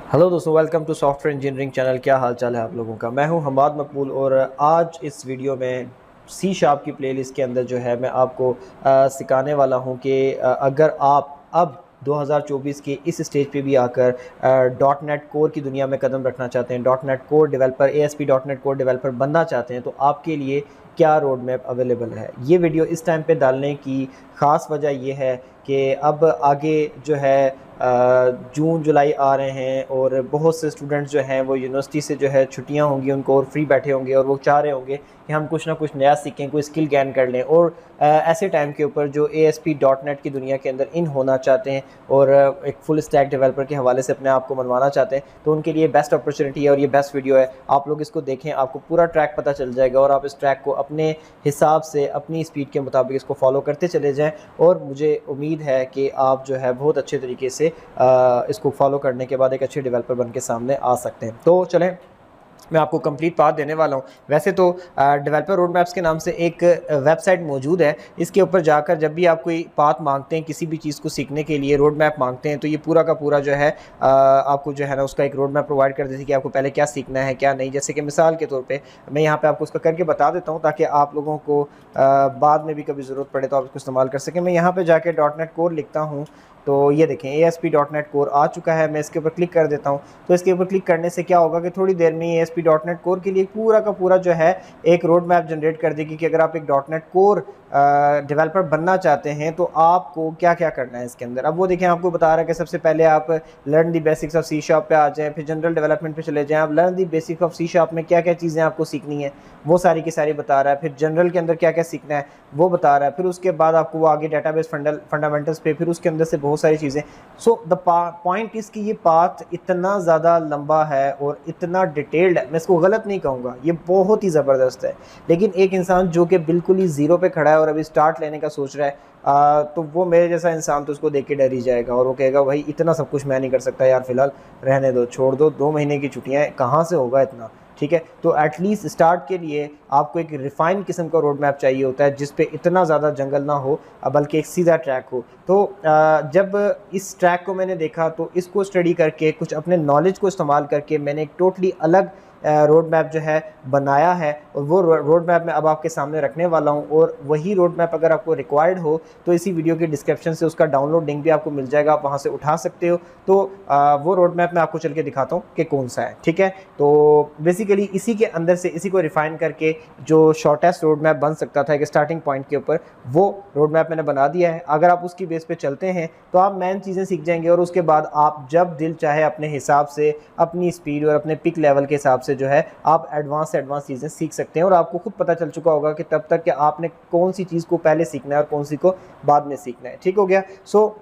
Hello दोस्तों, welcome to software engineering channel. क्या हाल चाल है आप लोगों का। मैं हूं हमाद मकबूल और आज इस वीडियो में सी शार्प की प्लेलिस्ट के अंदर जो है मैं आपको सिखाने वाला हूं कि अगर आप अब 2024 के इस स्टेज पे भी आकर डॉट नेट कोर की दुनिया में कदम रखना चाहते हैं, dot net core developer, ASP dot net core developer बनना चाहते हैं, तो आपके लिए क्या रोड मैप अवेलेबल है। ये वीडियो इस टाइम पे डालने की ख़ास वजह ये है कि अब आगे जो है जून जुलाई आ रहे हैं और बहुत से स्टूडेंट्स जो हैं वो यूनिवर्सिटी से जो है छुट्टियां होंगी उनको और फ्री बैठे होंगे और वो चाह रहे होंगे कि हम कुछ ना कुछ नया सीखें, कोई स्किल गेन कर लें और ऐसे टाइम के ऊपर जो ASP डॉट नेट की दुनिया के अंदर इन होना चाहते हैं और एक फुल स्टैक डेवलपर के हवाले से अपने आप को मनवाना चाहते हैं, तो उनके लिए बेस्ट अपॉर्चुनिटी है और ये बेस्ट वीडियो है। आप लोग इसको देखें, आपको पूरा ट्रैक पता चल जाएगा और आप इस ट्रैक को अपने हिसाब से अपनी स्पीड के मुताबिक इसको फॉलो करते चले जाएँ और मुझे उम्मीद है कि आप जो है बहुत अच्छे तरीके से इसको फॉलो करने के बाद एक अच्छे डेवलपर बन के सामने आ सकते हैं। तो चलें, मैं आपको कंप्लीट पाथ देने वाला हूँ। वैसे तो डेवलपर रोड मैप्स के नाम से एक वेबसाइट मौजूद है, इसके ऊपर जाकर जब भी आप कोई पाथ मांगते हैं, किसी भी चीज़ को सीखने के लिए रोड मैप मांगते हैं, तो ये पूरा का पूरा जो है आपको जो है ना उसका एक रोड मैप प्रोवाइड कर देती है कि आपको पहले क्या सीखना है क्या नहीं। जैसे कि मिसाल के तौर पर मैं यहाँ पर आपको उसका करके बता देता हूँ ताकि आप लोगों को बाद में भी कभी ज़रूरत पड़े तो आप इसको इस्तेमाल कर सकें। मैं यहाँ पर जाकर डॉट नेट कोर लिखता हूँ तो ये देखें ASP डॉट नेट कोर आ चुका है। मैं इसके ऊपर क्लिक कर देता हूँ तो इसके ऊपर क्लिक करने से क्या होगा कि थोड़ी देर में ASP डॉट नेट कोर के लिए पूरा का पूरा जो है एक रोड मैप जनरेट कर देगी कि अगर आप एक डॉट नेट कोर डेवलपर बनना चाहते हैं तो आपको क्या क्या करना है इसके अंदर। अब वो देखें, आपको बता रहा है कि सबसे पहले आप learn the basics of C sharp पे आ जाएँ, फिर जनरल डेवलपमेंट पे चले जाएँ। आप learn the basics of C sharp में क्या क्या चीज़ें आपको सीखनी है वो सारी की सारी बता रहा है। फिर जनरल के अंदर क्या क्या सीखना है वो बता रहा है। फिर उसके बाद आपको वो आगे डेटाबेस फंडामेंटल्स पे, फिर उसके अंदर से बहुत सारी चीज़ें। सो द पॉइंट इज़ कि ये पाथ इतना ज़्यादा लंबा है और इतना डिटेल्ड है, मैं इसको गलत नहीं कहूँगा, ये बहुत ही ज़बरदस्त है। लेकिन एक इंसान जो कि बिल्कुल ही ज़ीरो पे खड़ा है और अभी स्टार्ट लेने का सोच रहा है तो वो मेरे जैसा इंसान तो उसको देख के डर ही जाएगा और वो कहेगा भाई इतना सब कुछ मैं नहीं कर सकता यार, फिलहाल रहने दो, छोड़ दो, 2 महीने की छुट्टियाँ हैं, कहाँ से होगा इतना। ठीक है, तो एटलीस्ट स्टार्ट के लिए आपको एक रिफाइंड किस्म का रोड मैप चाहिए होता है जिस पे इतना ज़्यादा जंगल ना हो बल्कि एक सीधा ट्रैक हो। तो जब इस ट्रैक को मैंने देखा तो इसको स्टडी करके कुछ अपने नॉलेज को इस्तेमाल करके मैंने एक टोटली अलग रोड मैप जो है बनाया है और वो रोड मैप मैं अब आपके सामने रखने वाला हूँ। और वही रोड मैप अगर आपको रिक्वायर्ड हो तो इसी वीडियो के डिस्क्रिप्शन से उसका डाउनलोड लिंक भी आपको मिल जाएगा, आप वहाँ से उठा सकते हो। तो वो रोड मैप मैं आपको चल के दिखाता हूँ कि कौन सा है। ठीक है, तो बेसिकली इसी के अंदर से इसी को रिफाइन करके जो शॉर्टेस्ट रोड मैप बन सकता था एक स्टार्टिंग पॉइंट के ऊपर, वो रोड मैप मैंने बना दिया है। अगर आप उसकी बेस पे चलते हैं तो आप मेन चीज़ें सीख जाएंगे और उसके बाद आप जब दिल चाहे अपने हिसाब से, अपनी स्पीड और अपने पिक लेवल के हिसाब से जो है आप एडवांस से एडवांस चीज़ें सीख सकते हैं। और आपको खुद पता चल चुका होगा कि तब तक कि आपने कौन सी चीज़ को पहले सीखना है और कौन सी को बाद में सीखना है। ठीक हो गया। सो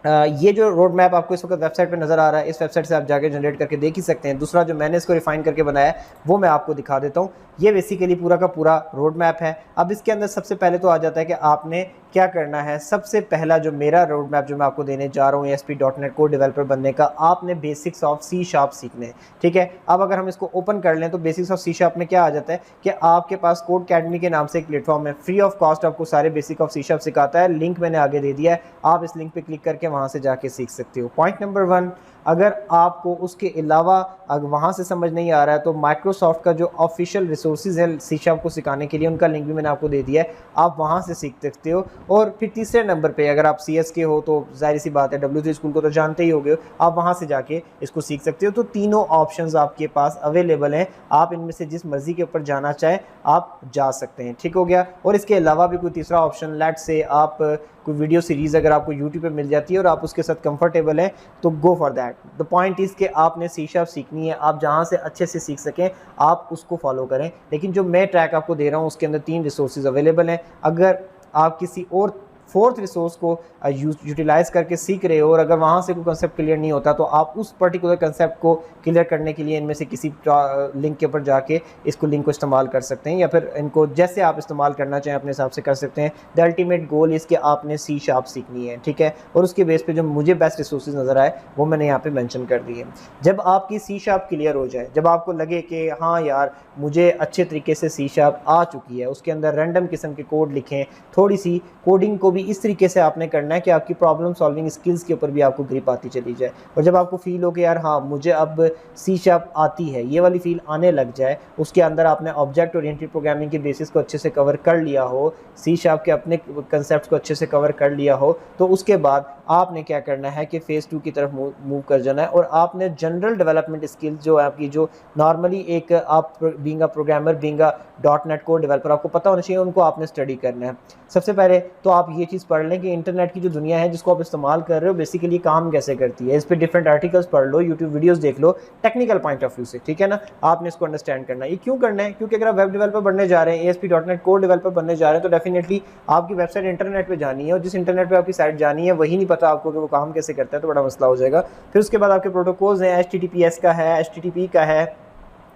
ये जो रोड मैप आपको इस वक्त वेबसाइट पे नज़र आ रहा है, इस वेबसाइट से आप जाके जनरेट करके देख ही सकते हैं। दूसरा जो मैंने इसको रिफाइन करके बनाया है वो मैं आपको दिखा देता हूँ। ये बेसिकली पूरा का पूरा रोड मैप है। अब इसके अंदर सबसे पहले तो आ जाता है कि आपने क्या करना है। सबसे पहला जो मेरा रोड मैप जो मैं आपको देने जा रहा हूँ ASP dot net core developer बनने का, आपने बेसिक्स ऑफ सी शार्प सीखने हैं। ठीक है, अब अगर हम इसको ओपन कर लें तो बेसिक्स ऑफ सी शार्प में क्या आ जाता है कि आपके पास कोड अकेडमी के नाम से एक प्लेटफॉर्म है, फ्री ऑफ कॉस्ट आपको सारे बेसिक ऑफ सी शार्प सिखाता है। लिंक मैंने आगे दे दिया है, आप इस लिंक पे क्लिक करके वहाँ से जाके सीख सकते हो। पॉइंट नंबर 1, अगर आपको उसके अलावा अगर वहाँ से समझ नहीं आ रहा है तो माइक्रोसॉफ्ट का जो ऑफिशियल रिसोर्सेज है सी शार्प को सिखाने के लिए, उनका लिंक भी मैंने आपको दे दिया है, आप वहाँ से सीख सकते हो। और फिर तीसरे नंबर पे अगर आप CS के हो तो जाहिर सी बात है W3 स्कूल को तो जानते ही होगे, आप वहाँ से जाके इसको सीख सकते हो। तो तीनों ऑप्शंस आपके पास अवेलेबल हैं, आप इनमें से जिस मर्जी के ऊपर जाना चाहें आप जा सकते हैं। ठीक हो गया। और इसके अलावा भी कोई तीसरा ऑप्शन, लेट से आप कोई वीडियो सीरीज़ अगर आपको YouTube पे मिल जाती है और आप उसके साथ कंफर्टेबल हैं तो go for that. The point is कि आपने सी शार्प सीखनी है, आप जहाँ से अच्छे से सीख सकें आप उसको फॉलो करें। लेकिन जो मैं ट्रैक आपको दे रहा हूँ उसके अंदर 3 रिसोर्सेज अवेलेबल हैं। अगर आप किसी और फोर्थ रिसोर्स को यूटिलाइज़ करके सीख रहे हो और अगर वहाँ से कोई कंसेप्ट क्लियर नहीं होता तो आप उस पर्टिकुलर कंसेप्ट को क्लियर करने के लिए इनमें से किसी लिंक के ऊपर जाके इसको लिंक को इस्तेमाल कर सकते हैं, या फिर इनको जैसे आप इस्तेमाल करना चाहें अपने हिसाब से कर सकते हैं। द अल्टीमेट गोल इसके आपने सी शार्प सीखनी है। ठीक है, और उसके बेस पे जो मुझे बेस्ट रिसोर्सेज नज़र आए वो मैंने यहाँ पे मेंशन कर दिए। जब आपकी सी शार्प क्लियर हो जाए, जब आपको लगे कि हाँ यार मुझे अच्छे तरीके से सी शार्प आ चुकी है, उसके अंदर रैंडम किस्म के कोड लिखें, थोड़ी सी कोडिंग को भी इस तरीके से आपने करना है कि आपकी प्रॉब्लम सॉल्विंग स्किल्स के ऊपर भी आपको ग्रिप आती चली जाए, और जब आपको फील हो कि यार हाँ मुझे अब सी शार्प आती है, ये वाली फील आने लग जाए, उसके अंदर आपने ऑब्जेक्ट ओरिएंटेड प्रोग्रामिंग के बेसिस को अच्छे से कवर कर लिया हो, सी शार्प के अपने कंसेप्ट को अच्छे से कवर कर लिया हो, तो उसके बाद आपने क्या करना है कि फेज़ 2 की तरफ मूव कर जाना है, और आपने जनरल डेवलपमेंट स्किल्स जो है आपकी, जो नॉर्मली एक आप being a programmer, being a .NET code developer आपको पता होना चाहिए, उनको आपने स्टडी करना है। सबसे पहले तो आप ये चीज़ पढ़ लें कि इंटरनेट की जो दुनिया है जिसको आप इस्तेमाल कर रहे हो बेसिकली काम कैसे करती है, इस पर डिफरेंट आर्टिकल्स पढ़ लो, यूट्यूब वीडियोस देख लो टेक्निकल पॉइंट ऑफ व्यू से, ठीक है ना। आपने इसको अंडरस्टैंड करना है। ये क्यों करना है? क्योंकि अगर आप वेब डेवलपर बनने जा रहे हैं, ASP.NET कोड डेवलपर बनने जा रहे हैं, तो डेफिनेटली आपकी वेबसाइट इंटरनेट पे जानी है, और जिस इंटरनेट पे आपकी साइट जानी है वही नहीं पता आपको कि वो काम कैसे करता है, तो बड़ा मसला हो जाएगा। फिर उसके बाद आपके प्रोटोकॉल्स हैं, HTTPS का है, HTTP का है,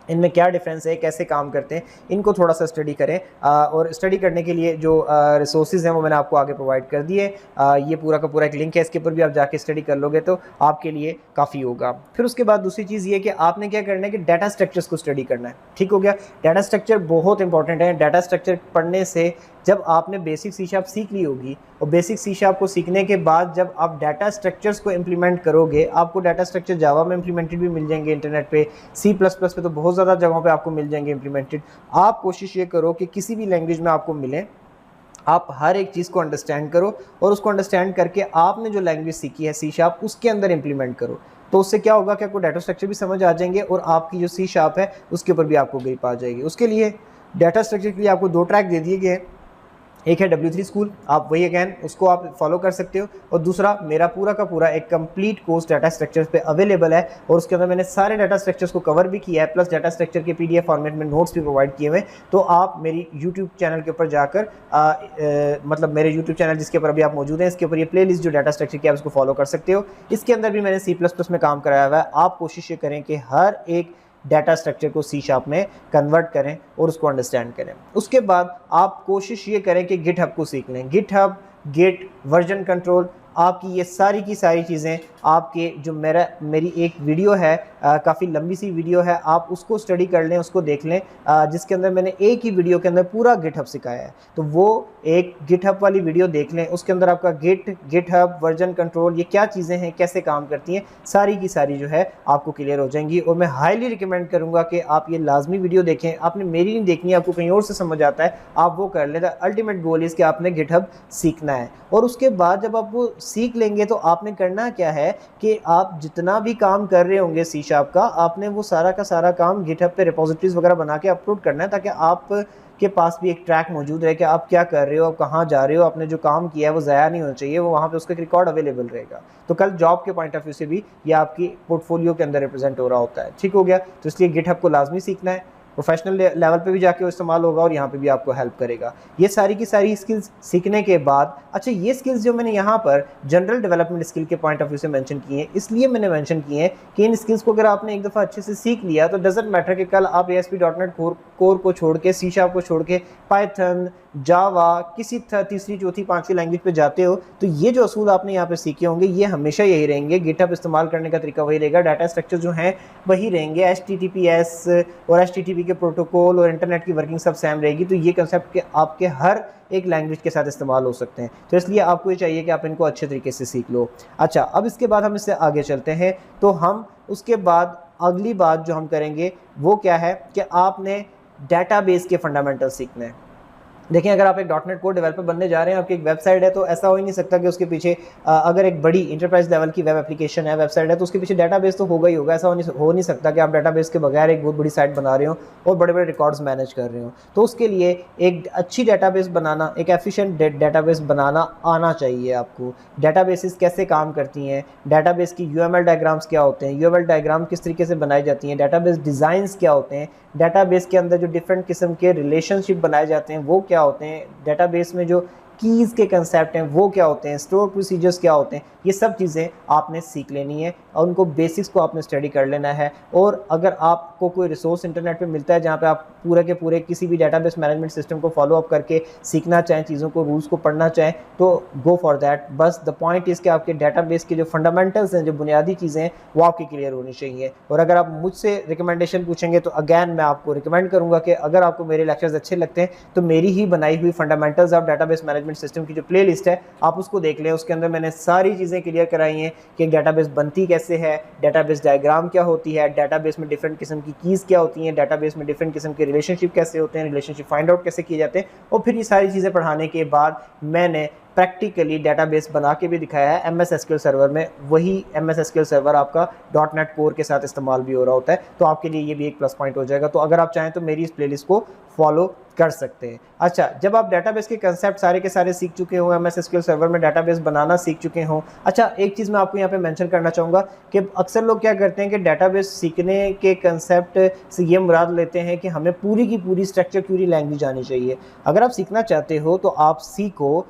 इनमें क्या डिफरेंस है, कैसे काम करते हैं, इनको थोड़ा सा स्टडी करें। और स्टडी करने के लिए जो रिसोर्सेज हैं वो मैंने आपको आगे प्रोवाइड कर दिए। ये पूरा का पूरा एक लिंक है, इसके ऊपर भी आप जाके स्टडी कर लोगे तो आपके लिए काफ़ी होगा। फिर उसके बाद दूसरी चीज़ ये कि आपने क्या करना है कि डाटा स्ट्रक्चर्स को स्टडी करना है। ठीक हो गया। डाटा स्ट्रक्चर बहुत इंपॉर्टेंट है। डाटा स्ट्रक्चर पढ़ने से जब आपने बेसिक सी शार्प सीख ली होगी, और बेसिक सी शार्प को सीखने के बाद जब आप डाटा स्ट्रक्चर्स को इम्प्लीमेंट करोगे, आपको डाटा स्ट्रक्चर जावा में इम्प्लीमेंटेड भी मिल जाएंगे इंटरनेट पे, C++ पे तो बहुत ज़्यादा जगहों पे आपको मिल जाएंगे इम्प्लीमेंटेड। आप कोशिश ये करो कि किसी भी लैंग्वेज में आपको मिले, आप हर एक चीज़ को अंडरस्टैंड करो, और उसको अंडरस्टैंड करके आपने जो लैंग्वेज सीखी है सी शार्प, उसके अंदर इम्प्लीमेंट करो। तो उससे क्या होगा कि आपको डाटा स्ट्रक्चर भी समझ आ जाएंगे, और आपकी जो सी शार्प है उसके ऊपर भी आपको ग्रिप आ जाएगी। उसके लिए डाटा स्ट्रक्चर के लिए आपको 2 ट्रैक दे दिए गए। एक है W3 स्कूल, आप वही अगैन उसको आप फॉलो कर सकते हो, और दूसरा मेरा पूरा का पूरा एक कंप्लीट कोर्स डाटा स्ट्रक्चर्स पे अवेलेबल है, और उसके अंदर मैंने सारे डाटा स्ट्रक्चर्स को कवर भी किया है, प्लस डाटा स्ट्रक्चर के PDF फॉर्मेट में नोट्स भी प्रोवाइड किए हुए। तो आप मेरी यूट्यूब चैनल के ऊपर जाकर मतलब मेरे यूट्यूब चैनल जिसके ऊपर अभी आप मौजूद हैं, इसके ऊपर ये प्लेलिस्ट जो डाटा स्ट्रक्चर की आप इसको फॉलो कर सकते हो। इसके अंदर भी मैंने C++ में काम कराया हुआ है। आप कोशिश ये करें कि हर एक डाटा स्ट्रक्चर को सी शार्प में कन्वर्ट करें और उसको अंडरस्टैंड करें। उसके बाद आप कोशिश ये करें कि गिटहब को सीख लें। गिटहब, गिट, वर्जन कंट्रोल, आपकी ये सारी की सारी चीज़ें आपके जो मेरी एक वीडियो है, काफ़ी लंबी सी वीडियो है, आप उसको स्टडी कर लें, उसको देख लें, जिसके अंदर मैंने एक ही वीडियो के अंदर पूरा गिटहब सिखाया है। तो वो एक गिटहब वाली वीडियो देख लें, उसके अंदर आपका गिटहब, वर्जन कंट्रोल, ये क्या चीज़ें हैं, कैसे काम करती हैं, सारी की सारी जो है आपको क्लियर हो जाएंगी। और मैं हाईली रिकमेंड करूँगा कि आप ये लाजमी वीडियो देखें। आपने मेरी नहीं देखनी, आपको कहीं और से समझ आता है, आप वो कर लें। अल्टीमेट गोल इज़ कि आपने गिटहब सीखना है, और उसके बाद जब आप वो सीख लेंगे तो आपने करना क्या है कि आप जितना भी काम कर रहे होंगे सी शार्प का, आपने वो सारा का सारा काम गिटहब पे रिपोजिटरीज वगैरह बना के अपलोड करना है, ताकि आप के पास भी एक ट्रैक मौजूद रहे कि आप क्या कर रहे हो, आप कहाँ जा रहे हो, आपने जो काम किया है वो ज़ाया नहीं होना चाहिए, वो वहाँ पे उसका एक रिकॉर्ड अवेलेबल रहेगा। तो कल जॉब के पॉइंट ऑफ व्यू से भी ये आपकी पोर्टफोलियो के अंदर रिप्रेजेंट हो रहा होता है। ठीक हो गया। तो इसलिए गिटहब को लाजमी सीखना है, प्रोफेशनल लेवल पे भी जाके वो इस्तेमाल होगा, और यहाँ पे भी आपको हेल्प करेगा। ये सारी की सारी स्किल्स सीखने के बाद, अच्छा ये स्किल्स जो मैंने यहाँ पर जनरल डेवलपमेंट स्किल के पॉइंट ऑफ व्यू से मेंशन किए हैं, इसलिए मैंने मेंशन किए हैं कि इन स्किल्स को अगर आपने एक दफ़ा अच्छे से सीख लिया तो डजंट मैटर कि कल आप ASP.NET कोर को छोड़ के, सी शार्प को छोड़ के पाइथन, जावा, किसी तीसरी, चौथी, पांचवी लैंग्वेज पे जाते हो, तो ये जो असूल आपने यहाँ पे सीखे होंगे ये हमेशा यही रहेंगे। गिटहब इस्तेमाल करने का तरीका वही रहेगा, डाटा स्ट्रक्चर जो हैं वही रहेंगे, HTTPS और HTTP के प्रोटोकॉल और इंटरनेट की वर्किंग सब सेम रहेगी। तो ये कंसेप्ट के आपके हर एक लैंग्वेज के साथ इस्तेमाल हो सकते हैं। तो इसलिए आपको ये चाहिए कि आप इनको अच्छे तरीके से सीख लो। अच्छा, अब इसके बाद हम इससे आगे चलते हैं। तो हम उसके बाद अगली बात जो हम करेंगे वो क्या है कि आपने डेटाबेस के फंडामेंटल सीखने हैं। देखिए, अगर आप एक .NET कोड डेवलपर बनने जा रहे हैं, आपकी एक वेबसाइट है, तो ऐसा हो ही नहीं सकता कि उसके पीछे अगर एक बड़ी इंटरप्राइज लेवल की वेब एप्लीकेशन है, वेबसाइट है, तो उसके पीछे डेटाबेस तो होगा ही होगा। ऐसा हो नहीं सकता कि आप डेटाबेस के बगैर एक बहुत बड़ी साइट बना रहे हो और बड़े बड़े रिकॉर्ड्स मैनेज कर रहे हो। तो उसके लिए एक अच्छी डेटाबेस बनाना, एक एफिशिएंट डेटाबेस बनाना आना चाहिए आपको। डेटाबेसेस कैसे काम करती हैं, डेटाबेस की UML डायग्राम्स क्या होते हैं, UML डायग्राम किस तरीके से बनाई जाती हैं, डेटाबेस डिज़ाइंस क्या होते हैं, डेटाबेस के अंदर जो डिफरेंट किस्म के रिलेशनशिप बनाए जाते हैं वो क्या होते हैं, डेटाबेस में जो कीज़ के कंसेप्ट हैं वो क्या होते हैं, स्टोर प्रोसीजर्स क्या होते हैं, ये सब चीज़ें आपने सीख लेनी है और उनको बेसिक्स को आपने स्टडी कर लेना है। और अगर आपको कोई रिसोर्स इंटरनेट पे मिलता है जहाँ पे आप पूरे के पूरे किसी भी डेटाबेस मैनेजमेंट सिस्टम को फॉलो अप करके सीखना चाहें, चीज़ों को, रूल्स को पढ़ना चाहें, तो गो फॉर दैट। बस द पॉइंट इज़ कि आपके डेटाबेस के जो फंडामेंटल्स हैं, जो बुनियादी चीज़ें हैं, वो आपकी क्लियर होनी चाहिए। और अगर आप मुझसे रिकमेंडेशन पूछेंगे तो अगैन मैं आपको रिकमेंड करूँगा कि अगर आपको मेरे लेक्चर्स अच्छे लगते हैं तो मेरी ही बनाई हुई fundamentals of database management management system की जो प्लेलिस्ट है आप उसको देख लें। उसके अंदर मैंने सारी चीज़ें क्लियर कराई हैं कि एक डेटाबेस बनती कैसे है, डेटाबेस डायग्राम क्या होती है, डेटाबेस में डिफरेंट किस्म की कीज़ क्या होती हैं, डेटाबेस में डिफरेंट किस्म के रिलेशनशिप कैसे होते हैं, रिलेशनशिप फाइंड आउट कैसे किए जाते हैं। और फिर ये सारी चीज़ें पढ़ाने के बाद मैंने प्रैक्टिकली डेटाबेस बना के भी दिखाया है MS SQL सर्वर में। वही MS SQL सर्वर आपका .NET कोर के साथ इस्तेमाल भी हो रहा होता है, तो आपके लिए ये भी एक प्लस पॉइंट हो जाएगा। तो अगर आप चाहें तो मेरी इस प्लेलिस्ट को फॉलो कर सकते हैं। अच्छा, जब आप डेटाबेस के कंसेप्ट सारे के सारे सीख चुके हो, MS SQL सर्वर में डेटाबेस बनाना सीख चुके हो। अच्छा, एक चीज़ मैं आपको यहाँ पे मेंशन करना चाहूँगा कि अक्सर लोग क्या करते हैं कि डेटाबेस सीखने के कंसेप्ट से ये मुराद लेते हैं कि हमें पूरी की पूरी स्ट्रक्चर क्वेरी लैंग्वेज आनी चाहिए। अगर आप सीखना चाहते हो तो आप सीखो,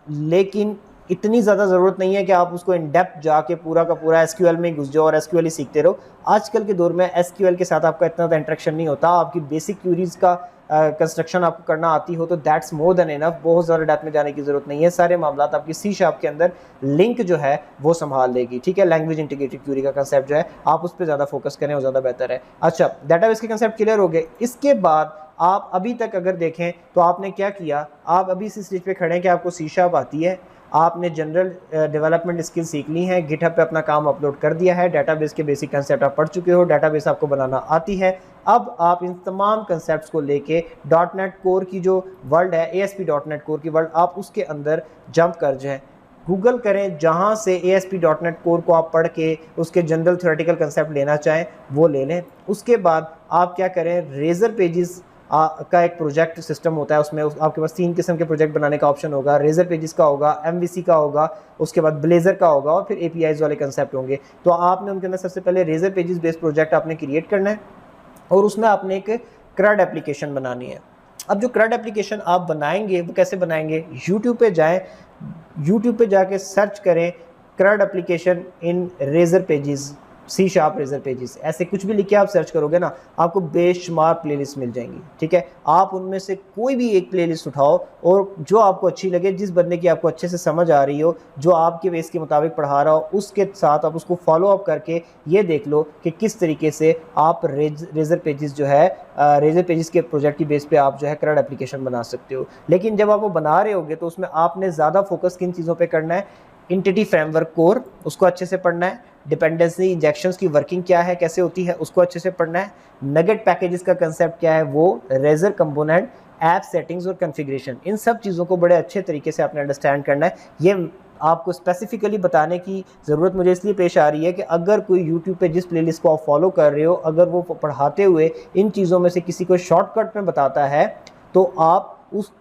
लेकिन इतनी ज़्यादा ज़रूरत नहीं है कि आप उसको इन डेप्थ जाके पूरा का पूरा SQL में घुस जाओ और SQL ही सीखते रहो। आजकल के दौर में SQL के साथ आपका इतना ज़्यादा इंटरेक्शन नहीं होता। आपकी बेसिक क्यूरीज़ का कंस्ट्रक्शन आपको करना आती हो तो दैट्स मोर देन इनफ। बहुत ज़्यादा डेप्थ में जाने की ज़रूरत नहीं है। सारे मामलात आपकी C# के अंदर लिंक जो है वो संभाल लेगी। ठीक है, लैंग्वेज इंटीग्रेटेड क्यूरी का कंसेप्ट जो है आप उस पर ज़्यादा फोकस करें और ज़्यादा बेहतर है। अच्छा, डेटाबेस के कंसेप्ट क्लियर हो गए। इसके बाद आप अभी तक अगर देखें तो आपने क्या किया, आप अभी इस स्टेज पे खड़े हैं कि आपको C# आती है, आपने जनरल डेवलपमेंट स्किल सीख ली हैं, गिटहब पे अपना काम अपलोड कर दिया है, डेटाबेस के बेसिक कंसेप्ट आप पढ़ चुके हो, डेटाबेस आपको बनाना आती है। अब आप इन तमाम कंसेप्ट्स को लेके .NET कोर की जो वर्ल्ड है, ASP.NET कोर की वर्ल्ड, आप उसके अंदर जंप कर जाएं। गूगल करें, जहाँ से ASP.NET कोर को आप पढ़ के उसके जनरल थ्योरेटिकल कंसेप्ट लेना चाहें वो ले लें। उसके बाद आप क्या करें, रेजर पेजेस का एक प्रोजेक्ट सिस्टम होता है, उसमें आपके पास 3 किस्म के प्रोजेक्ट बनाने का ऑप्शन होगा। रेजर पेजेस का होगा, MVC का होगा, उसके बाद ब्लेजर का होगा और फिर APIs वाले कंसेप्ट होंगे। तो आपने उनके अंदर सबसे पहले रेजर पेजेस बेस्ड प्रोजेक्ट आपने क्रिएट करना है और उसमें आपने एक CRUD एप्लीकेशन बनानी है। अब जो CRUD एप्लीकेशन आप बनाएंगे वो कैसे बनाएंगे, यूट्यूब पे जाएं, यूट्यूब पे जाके सर्च करें CRUD application in Razor Pages, C# Razor Pages, ऐसे कुछ भी लिख के आप सर्च करोगे ना, आपको बेशुमार प्लेलिस्ट मिल जाएंगी। ठीक है, आप उनमें से कोई भी एक प्लेलिस्ट उठाओ और जो आपको अच्छी लगे, जिस बंदे की आपको अच्छे से समझ आ रही हो, जो आपके बेस के मुताबिक पढ़ा रहा हो, उसके साथ आप उसको फॉलो अप करके ये देख लो कि किस तरीके से आप रेजर पेजेस जो है, रेजर पेजेस के प्रोजेक्ट की बेस पे आप जो है CRUD एप्लीकेशन बना सकते हो। लेकिन जब आप वो बना रहे होगे तो उसमें आपने ज़्यादा फोकस किन चीज़ों पर करना है, एंटिटी फ्रेमवर्क कोर उसको अच्छे से पढ़ना है, डिपेंडेंसी इंजेक्शंस की वर्किंग क्या है, कैसे होती है, उसको अच्छे से पढ़ना है, नगेट पैकेजेस का कंसेप्ट क्या है वो, रेजर कंपोनेंट, ऐप सेटिंग्स और कॉन्फ़िगरेशन, इन सब चीज़ों को बड़े अच्छे तरीके से आपने अंडरस्टैंड करना है। ये आपको स्पेसिफिकली बताने की ज़रूरत मुझे इसलिए पेश आ रही है कि अगर कोई यूट्यूब पे जिस प्लेलिस्ट को आप फॉलो कर रहे हो, अगर वो पढ़ाते हुए इन चीज़ों में से किसी को शॉर्टकट में बताता है तो आप उस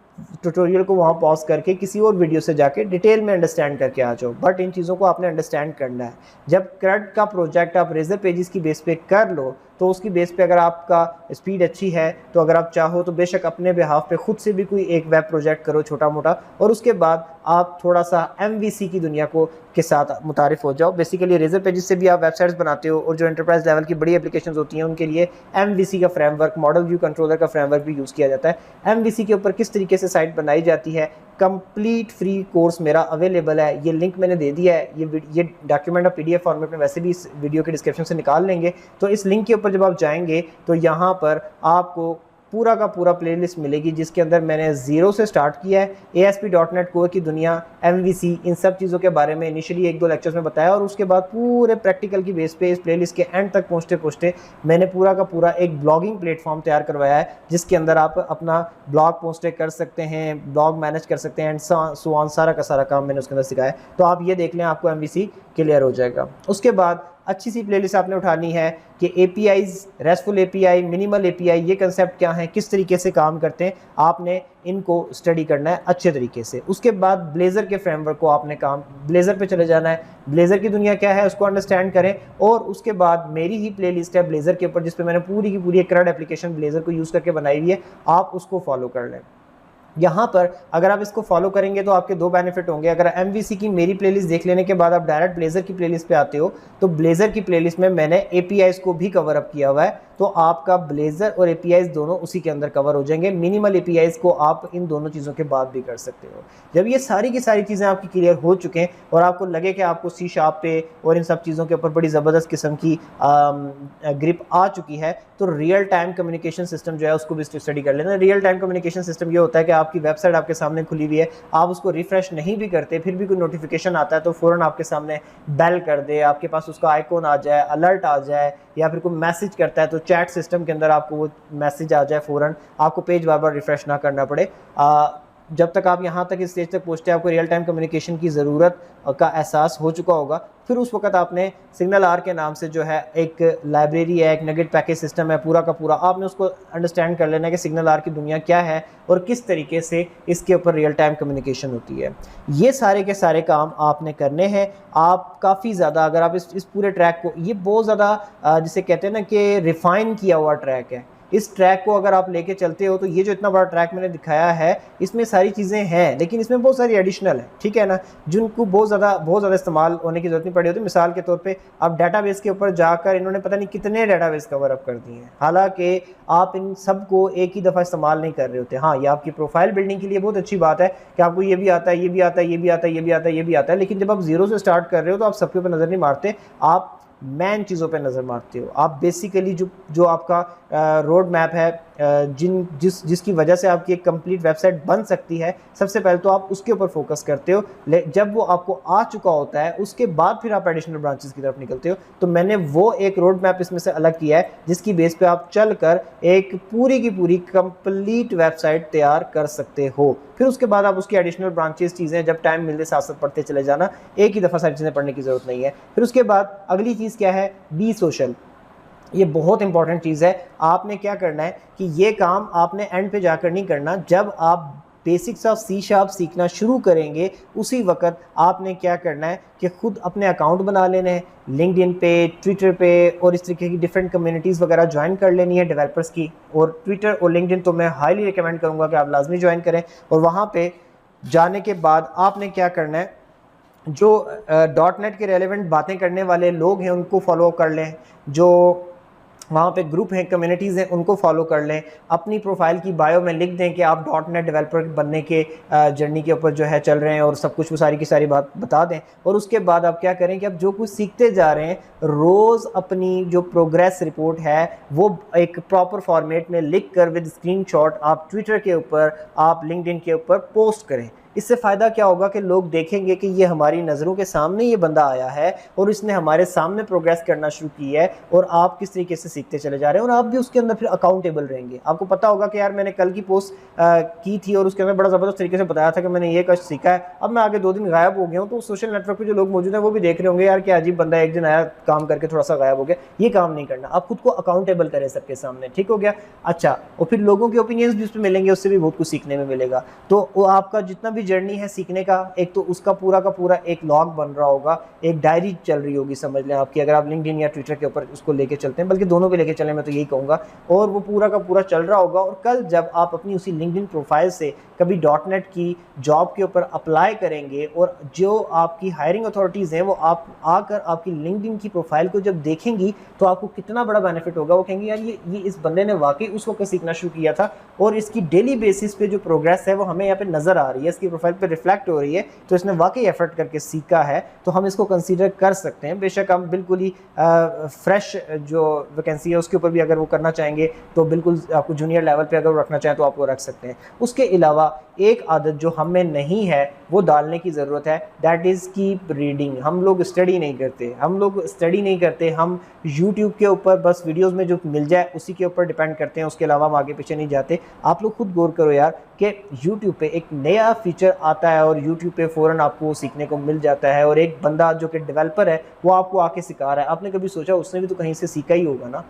ट्यूटोरियल को वहाँ पॉज करके किसी और वीडियो से जाके डिटेल में अंडरस्टैंड करके आ जाओ। बट इन चीज़ों को आपने अंडरस्टैंड करना है। जब CRUD का प्रोजेक्ट आप रेजर पेजेस की बेस पे कर लो तो उसकी बेस पे अगर आपका स्पीड अच्छी है तो अगर आप चाहो तो बेशक अपने बिहाफ पे खुद से भी कोई एक वेब प्रोजेक्ट करो छोटा मोटा, और उसके बाद आप थोड़ा सा MVC की दुनिया को के साथ मुतारिफ हो जाओ। बेसिकली रेजर पेजेस से भी आप वेबसाइट्स बनाते हो और जो एंटरप्राइज लेवल की बड़ी एप्लीकेशंस होती हैं उनके लिए MVC का फ्रेमवर्क, मॉडल व्यू कंट्रोलर का फ्रेमवर्क भी यूज़ किया जाता है। MVC के ऊपर किस तरीके से साइट बनाई जाती है, कंप्लीट फ्री कोर्स मेरा अवेलेबल है, ये लिंक मैंने दे दिया है। ये डॉक्यूमेंट आप PDF फॉर्मेट में वैसे भी इस वीडियो के डिस्क्रिप्शन से निकाल लेंगे। तो इस लिंक के ऊपर जब आप जाएंगे तो यहाँ पर आपको पूरा का पूरा प्लेलिस्ट मिलेगी जिसके अंदर मैंने ज़ीरो से स्टार्ट किया है। ASP.NET कोर की दुनिया, MVC, इन सब चीज़ों के बारे में इनिशियली 1-2 लेक्चर्स में बताया और उसके बाद पूरे प्रैक्टिकल की बेस पे इस प्लेलिस्ट के एंड तक पहुँचते मैंने पूरा का पूरा एक ब्लॉगिंग प्लेटफॉर्म तैयार करवाया है जिसके अंदर आप अपना ब्लॉग पोस्टें कर सकते हैं, ब्लॉग मैनेज कर सकते हैं एंड सो ऑन, सारा का सारा काम मैंने उसके अंदर सिखाया। तो आप ये देख लें, आपको MVC क्लियर हो जाएगा। उसके बाद अच्छी सी प्लेलिस्ट आपने उठानी है कि APIs, restful API, minimal API, ये कंसेप्ट क्या हैं, किस तरीके से काम करते हैं, आपने इनको स्टडी करना है अच्छे तरीके से। उसके बाद ब्लेज़र के फ्रेमवर्क को आपने ब्लेज़र पे चले जाना है, ब्लेज़र की दुनिया क्या है उसको अंडरस्टैंड करें। और उसके बाद मेरी ही प्लेलिस्ट है ब्लेज़र के ऊपर जिस पे मैंने पूरी की पूरी CRUD एप्लीकेशन ब्लेज़र को यूज़ करके बनाई हुई है, आप उसको फॉलो कर लें। यहाँ पर अगर आप इसको फॉलो करेंगे तो आपके 2 बेनिफिट होंगे। अगर MVC की मेरी प्लेलिस्ट देख लेने के बाद आप डायरेक्ट ब्लेज़र की प्लेलिस्ट पे आते हो तो ब्लेज़र की प्लेलिस्ट में मैंने APIs को भी कवर अप किया हुआ है। तो आपका ब्लेजर और एपीआईज दोनों उसी के अंदर कवर हो जाएंगे। मिनिमल एपीआईज को आप इन दोनों चीज़ों के बाद भी कर सकते हो। जब ये सारी की सारी चीज़ें आपकी क्लियर हो चुके हैं और आपको लगे कि आपको सी शार्प पे और इन सब चीज़ों के ऊपर बड़ी ज़बरदस्त किस्म की ग्रिप आ चुकी है, तो रियल टाइम कम्युनिकेशन सिस्टम जो है उसको भी स्टडी कर लेना। रियल टाइम कम्युनिकेशन सिस्टम ये होता है कि आपकी वेबसाइट आपके सामने खुली हुई है, आप उसको रिफ्रेश नहीं भी करते, फिर भी कोई नोटिफिकेशन आता है तो फ़ौरन आपके सामने बेल कर दे, आपके पास उसका आइकॉन आ जाए, अलर्ट आ जाए, या फिर कोई मैसेज करता है तो चैट सिस्टम के अंदर आपको वो मैसेज आ जाए फ़ौरन, आपको पेज बार बार रिफ्रेश ना करना पड़े। जब तक आप यहाँ तक इस स्टेज तक पहुँचते हैं आपको रियल टाइम कम्युनिकेशन की ज़रूरत का एहसास हो चुका होगा, फिर उस वक्त आपने सिग्नल आर के नाम से जो है एक लाइब्रेरी है, एक नगेट पैकेज सिस्टम है, पूरा का पूरा आपने उसको अंडरस्टैंड कर लेना है कि सिग्नल आर की दुनिया क्या है और किस तरीके से इसके ऊपर रियल टाइम कम्युनिकेशन होती है। ये सारे के सारे काम आपने करने हैं। आप काफ़ी ज़्यादा अगर आप इस पूरे ट्रैक को, ये बहुत ज़्यादा जिसे कहते हैं ना कि रिफ़ाइन किया हुआ ट्रैक है, इस ट्रैक को अगर आप लेके चलते हो तो ये जो इतना बड़ा ट्रैक मैंने दिखाया है इसमें सारी चीज़ें हैं, लेकिन इसमें बहुत सारी एडिशनल है, ठीक है ना, जिनको बहुत ज़्यादा इस्तेमाल होने की ज़रूरत नहीं पड़ी होती। मिसाल के तौर पे अब डाटाबेस के ऊपर जाकर इन्होंने पता नहीं कितने डाटाबेस कवर अप कर दिए हैं, हालांकि आप इन सब को एक ही दफ़ा इस्तेमाल नहीं कर रहे होते। हाँ, ये आपकी प्रोफाइल बिल्डिंग के लिए बहुत अच्छी बात है कि आपको ये भी आता है, ये भी आता है, ये भी आता है, ये भी आता है, ये भी आता है, लेकिन जब आप जीरो से स्टार्ट कर रहे हो तो आप सबके ऊपर नज़र नहीं मारते, आप मैन चीज़ों पे नज़र मारते हो। आप बेसिकली जो आपका रोड मैप है, जिसकी वजह से आपकी एक कंप्लीट वेबसाइट बन सकती है, सबसे पहले तो आप उसके ऊपर फोकस करते हो। जब वो आपको आ चुका होता है उसके बाद फिर आप एडिशनल ब्रांचेस की तरफ निकलते हो। तो मैंने वो एक रोड मैप इसमें से अलग किया है जिसकी बेस पे आप चलकर एक पूरी की पूरी कंप्लीट वेबसाइट तैयार कर सकते हो। फिर उसके बाद आप उसकी एडिशनल ब्रांचेस चीज़ें जब टाइम मिलते साथ साथ पढ़ते चले जाना, एक ही दफ़ा सारी चीज़ें पढ़ने की ज़रूरत नहीं है। फिर उसके बाद अगली चीज़ क्या है, बी सोशल। ये बहुत इंपॉर्टेंट चीज़ है। आपने क्या करना है कि ये काम आपने एंड पे जाकर नहीं करना, जब आप बेसिक्स ऑफ सी शार्प सीखना शुरू करेंगे उसी वक्त आपने क्या करना है कि खुद अपने अकाउंट बना लेने हैं, लिंक्डइन पे, ट्विटर पे और इस तरीके की डिफरेंट कम्युनिटीज़ वगैरह ज्वाइन कर लेनी है डेवलपर्स की। और ट्विटर और लिंक्डइन तो मैं हाईली रिकमेंड करूँगा कि आप लाजमी ज्वाइन करें। और वहाँ पे जाने के बाद आपने क्या करना है, जो .NET के रेलेवेंट बातें करने वाले लोग हैं उनको फॉलो कर लें, जो वहाँ पे ग्रुप हैं, कम्युनिटीज़ हैं, उनको फॉलो कर लें। अपनी प्रोफाइल की बायो में लिख दें कि आप .NET डेवलपर बनने के जर्नी के ऊपर जो है चल रहे हैं और सब कुछ वो सारी की सारी बात बता दें। और उसके बाद आप क्या करें कि आप जो कुछ सीखते जा रहे हैं रोज़ अपनी जो प्रोग्रेस रिपोर्ट है वो एक प्रॉपर फॉर्मेट में लिख कर विद स्क्रीनशॉट आप ट्विटर के ऊपर, आप लिंक्डइन के ऊपर पोस्ट करें। इससे फ़ायदा क्या होगा कि लोग देखेंगे कि ये हमारी नज़रों के सामने ये बंदा आया है और इसने हमारे सामने प्रोग्रेस करना शुरू की है और आप किस तरीके से सीखते चले जा रहे हैं, और आप भी उसके अंदर फिर अकाउंटेबल रहेंगे। आपको पता होगा कि यार मैंने कल की पोस्ट की थी और उसके अंदर बड़ा ज़बरदस्त तरीके से बताया था कि मैंने ये कुछ सीखा है, अब मैं आगे 2 दिन गायब हो गया हूँ, तो सोशल नेटवर्क पर जो लोग मौजूद हैं वो भी देख रहे होंगे यार क्या अजीब बंदा है, एक दिन आया काम करके थोड़ा सा गायब हो गया। ये काम नहीं करना, आप खुद को अकाउंटेबल करें सबके सामने, ठीक हो गया। अच्छा, और फिर लोगों के ओपिनियंस भी उस पर मिलेंगे, उससे भी बहुत कुछ सीखने में मिलेगा। तो वो आपका जितना भी जर्नी है सीखने का, एक तो उसका पूरा का पूरा एक लॉग बन रहा होगा, एक डायरी चल रही होगी समझ लें आपकी, अगर आप लिंक्डइन या ट्विटर के ऊपर उसको लेके चलते हैं, बल्कि दोनों पे लेके चलें मैं तो यही कहूँगा। और वो पूरा का पूरा चल रहा होगा और कल जब आप अपनी उसी लिंक्डइन प्रोफाइल से कभी .NET की जॉब के ऊपर अप्लाई करेंगे और जो आपकी हायरिंग अथॉरिटीज़ हैं वो आप आकर आपकी लिंक्डइन की प्रोफाइल को जब देखेंगी तो आपको कितना बड़ा बेनिफिट होगा। वो कहेंगे यार ये इस बंदे ने वाकई उस वक्त सीखना शुरू किया था और इसकी डेली बेसिस पे जो प्रोग्रेस है वो हमें यहाँ पे नज़र आ रही है, इसकी प्रोफाइल पे रिफ्लेक्ट हो रही है, तो इसने वाकई एफर्ट करके सीखा है, तो हम इसको कंसीडर कर सकते हैं। बेशक हम बिल्कुल ही फ्रेश जो वैकेंसी है उसके ऊपर भी अगर वो करना चाहेंगे तो बिल्कुल आपको जूनियर लेवल पे अगर वो रखना चाहें तो आप वो रख सकते हैं। उसके अलावा एक आदत जो हम में नहीं है वो डालने की ज़रूरत है, दैट इज़ कीप रीडिंग। हम लोग स्टडी नहीं करते, हम यूट्यूब के ऊपर बस वीडियोस में जो मिल जाए उसी के ऊपर डिपेंड करते हैं, उसके अलावा हम आगे पीछे नहीं जाते। आप लोग खुद गौर करो यार कि यूट्यूब पे एक नया फीचर आता है और यूट्यूब पे फ़ौरन आपको वो सीखने को मिल जाता है और एक बंदा जो कि डेवलपर है वो आपको आके सिखा रहा है। आपने कभी सोचा उसने भी तो कहीं से सीखा ही होगा ना,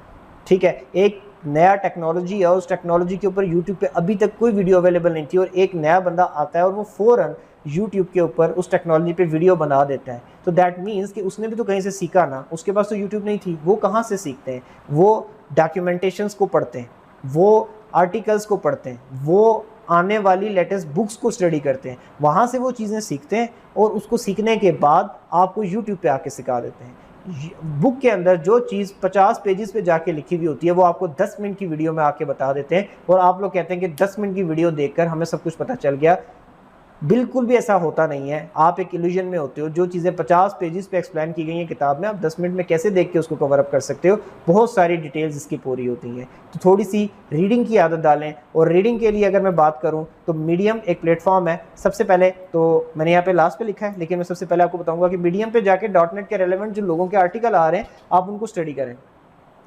ठीक है। एक नया टेक्नोलॉजी है, उस टेक्नोलॉजी के ऊपर यूट्यूब पे अभी तक कोई वीडियो अवेलेबल नहीं थी और एक नया बंदा आता है और वो फ़ौरन यूट्यूब के ऊपर उस टेक्नोलॉजी पे वीडियो बना देता है, तो दैट मीन्स कि उसने भी तो कहीं से सीखा ना। उसके पास तो यूट्यूब नहीं थी, वो कहाँ से सीखते हैं? वो डॉक्यूमेंटेशंस को पढ़ते हैं, वो आर्टिकल्स को पढ़ते हैं, वो आने वाली लेटेस्ट बुक्स को स्टडी करते हैं, वहाँ से वो चीज़ें सीखते हैं और उसको सीखने के बाद आपको यूट्यूब पे आके सिखा देते हैं। बुक के अंदर जो चीज़ 50 पेजेस पे जाके लिखी हुई होती है वो आपको 10 मिनट की वीडियो में आके बता देते हैं, और आप लोग कहते हैं कि 10 मिनट की वीडियो देखकर हमें सब कुछ पता चल गया। बिल्कुल भी ऐसा होता नहीं है, आप एक इल्यूजन में होते हो। जो चीज़ें 50 पेजेस पे एक्सप्लेन की गई हैं किताब में, आप 10 मिनट में कैसे देख के उसको कवर अप कर सकते हो। बहुत सारी डिटेल्स इसकी पूरी होती हैं। तो थोड़ी सी रीडिंग की आदत डालें। और रीडिंग के लिए अगर मैं बात करूं तो मीडियम एक प्लेटफॉर्म है। सबसे पहले तो मैंने यहाँ पे लास्ट पे लिखा है, लेकिन मैं सबसे पहले आपको बताऊंगा कि मीडियम पे जाके .NET के रेलेवेंट जो लोगों के आर्टिकल आ रहे हैं आप उनको स्टडी करें,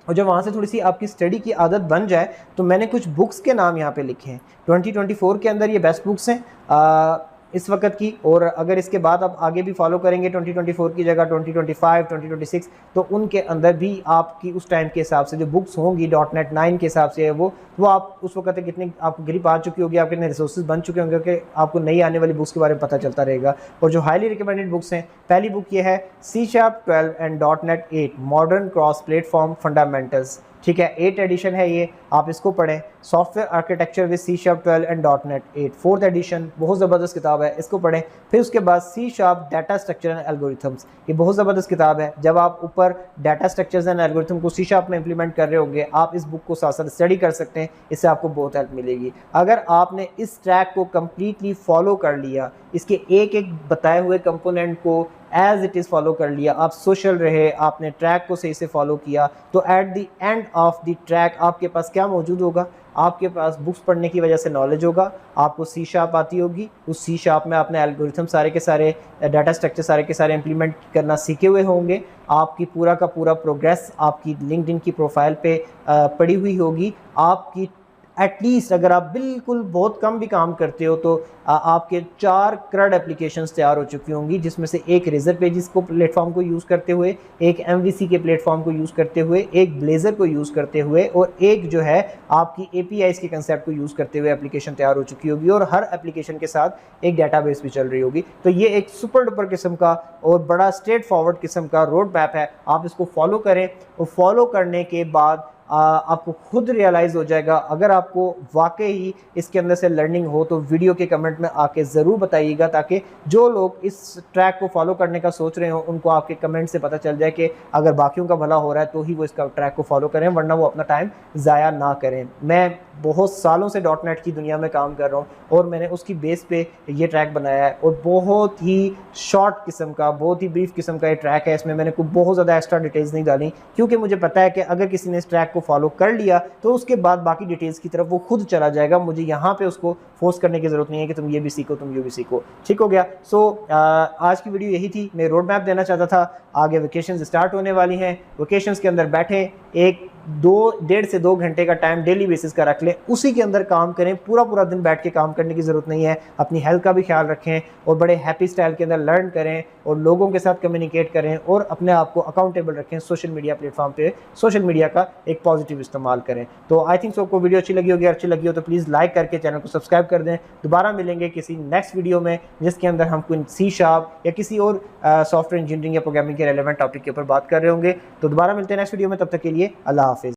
और जब वहाँ से थोड़ी सी आपकी स्टडी की आदत बन जाए तो मैंने कुछ बुक्स के नाम यहाँ पे लिखे हैं 2024 के अंदर। ये बेस्ट बुक्स हैं इस वक्त की, और अगर इसके बाद आप आगे भी फॉलो करेंगे 2024 की जगह 2025, 2026, तो उनके अंदर भी आपकी उस टाइम के हिसाब से जो बुक्स होंगी .NET 9 के हिसाब से वो आप उस वक्त कितनी आपको ग्रिप आ चुकी होगी, आपके रिसोर्सेज बन चुके होंगे कि आपको नई आने वाली बुक्स के बारे में पता चलता रहेगा। और जो हाईली रिकमेंडेड बुक्स हैं, पहली बुक ये है C# 12 and .NET 8 modern cross platform fundamentals. ठीक है, 8 एडिशन है ये, आप इसको पढ़ें। Software architecture with C# 12 and .NET 8 4th edition, बहुत ज़बरदस्त किताब है, इसको पढ़ें। फिर उसके बाद C# data structure and algorithms, ये बहुत ज़बरदस्त किताब है। जब आप ऊपर डाटा स्ट्रक्चर्स एंड एल्गोरिथम को C# में इंप्लीमेंट कर रहे होंगे, आप इस बुक को साथ साथ स्टडी कर सकते हैं, इससे आपको बहुत हेल्प मिलेगी। अगर आपने इस ट्रैक को कम्प्लीटली फॉलो कर लिया, इसके एक एक बताए हुए कंपोनेंट को एज इट इज़ फॉलो कर लिया, आप सोशल रहे, आपने ट्रैक को सही से फॉलो किया, तो at the end of the track आपके पास क्या मौजूद होगा? आपके पास बुक्स पढ़ने की वजह से नॉलेज होगा, आपको C# आती होगी, उस C# में आपने एल्गोरिथम सारे के सारे, डाटा स्ट्रक्चर सारे के सारे इंप्लीमेंट करना सीखे हुए होंगे। आपकी पूरा का पूरा प्रोग्रेस आपकी लिंक्डइन की प्रोफाइल पे पड़ी हुई होगी। आपकी एटलीस्ट अगर आप बिल्कुल बहुत कम भी काम करते हो तो आपके 4 CRUD एप्लीकेशंस तैयार हो चुकी होंगी, जिसमें से एक रेजर पेजेस को प्लेटफॉर्म को यूज़ करते हुए, एक MVC के प्लेटफॉर्म को यूज़ करते हुए, एक ब्लेजर को यूज़ करते हुए, और एक जो है आपकी APIs के कंसेप्ट को यूज़ करते हुए एप्लीकेशन तैयार हो चुकी होगी। और हर एप्लीकेशन के साथ एक डेटाबेस भी चल रही होगी। तो ये एक सुपर डुपर किस्म का और बड़ा स्ट्रेट फॉरवर्ड किस्म का रोड मैप है। आप इसको फॉलो करें, और फॉलो करने के बाद आपको खुद रियलाइज़ हो जाएगा। अगर आपको वाकई इसके अंदर से लर्निंग हो तो वीडियो के कमेंट में आके ज़रूर बताइएगा, ताकि जो लोग इस ट्रैक को फॉलो करने का सोच रहे हो उनको आपके कमेंट से पता चल जाए कि अगर बाकियों का भला हो रहा है तो ही वो इसका ट्रैक को फॉलो करें, वरना वो अपना टाइम ज़ाया ना करें। मैं बहुत सालों से .NET की दुनिया में काम कर रहा हूँ और मैंने उसकी बेस पे ये ट्रैक बनाया है, और बहुत ही शॉर्ट किस्म का, बहुत ही ब्रीफ किस्म का ये ट्रैक है। इसमें मैंने कोई बहुत ज़्यादा एक्स्ट्रा डिटेल्स नहीं डाली, क्योंकि मुझे पता है कि अगर किसी ने इस ट्रैक को फॉलो कर लिया तो उसके बाद बाकी डिटेल्स की तरफ वो खुद चला जाएगा। मुझे यहाँ पे उसको फोर्स करने की ज़रूरत नहीं है कि तुम ये भी सीखो, तुम ये भी सीखो। ठीक हो गया। सो आज की वीडियो यही थी, मैं रोड मैप देना चाहता था। आगे वेकेशन स्टार्ट होने वाली हैं, वेकेशन के अंदर बैठे एक 1.5 से 2 घंटे का टाइम डेली बेसिस का रख लें, उसी के अंदर काम करें। पूरा पूरा दिन बैठ के काम करने की ज़रूरत नहीं है। अपनी हेल्थ का भी ख्याल रखें और बड़े हैप्पी स्टाइल के अंदर लर्न करें और लोगों के साथ कम्युनिकेट करें और अपने आप को अकाउंटेबल रखें। सोशल मीडिया प्लेटफॉर्म पे सोशल मीडिया का एक पॉजिटिव इस्तेमाल करें। तो आई थिंक सो आपको वीडियो अच्छी लगी होगी, अच्छी लगी हो तो प्लीज़ लाइक करके चैनल को सब्सक्राइब कर दें। दोबारा मिलेंगे किसी नेक्स्ट वीडियो में, जिसके अंदर हम कोई C# या किसी और सॉफ्टवेयर इंजीनियरिंग या प्रोग्रामिंग के रेलेवेंट टॉपिक के ऊपर बात कर रहे होंगे। तो दोबारा मिलते हैं नेक्स्ट वीडियो में, तब तक के लिए अल्लाह।